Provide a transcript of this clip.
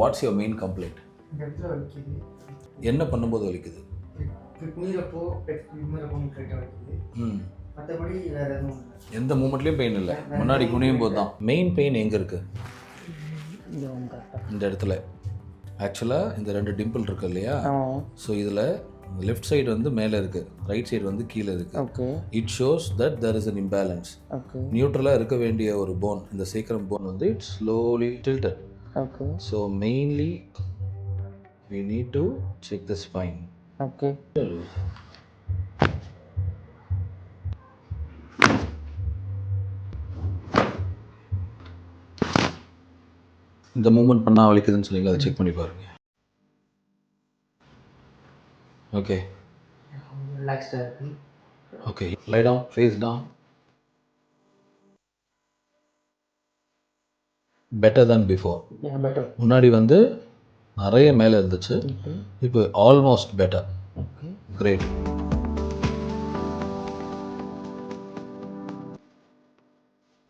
What's your main complaint? இந்த இடத்துல வலிக்குது. என்ன பண்ணும்போது வலிக்குது? குனிறப்போ கரெக்டாக வலிக்குது. மற்றபடி வேறு எதுவும் இல்லை. எந்த மூமெண்ட்லேயும் பெயின் இல்லை, முன்னாடி குனியும் போது தான். மெயின் பெயின் எங்கே இருக்குது? இந்த இடத்துல. ஆக்சுவலாக இந்த 2 டிம்பிள் இருக்கு இல்லையா? ஸோ இதில் லெஃப்ட் சைடு வந்து மேலே இருக்குது, ரைட் சைடு வந்து கீழே இருக்குது. It shows that there is an imbalance. நியூட்ரலாக இருக்க வேண்டிய ஒரு போன், இந்த சேக்ரம் போன் வந்து it's slowly tilted. So mainly we need to check the spine. இந்த மூமெண்ட் பண்ணால் வலிக்குதுன்னு சொன்னீங்க, அதை செக் பண்ணி பாருங்க. ஓகே, ரிலாக்ஸ்டாக இருக்கு. Okay, lie down, face down. Better than before. Better. முன்னாடி வந்து நிறைய மேலே இருந்துச்சு, இப்போ ஆல்மோஸ்ட் பெட்டர். கிரேட்.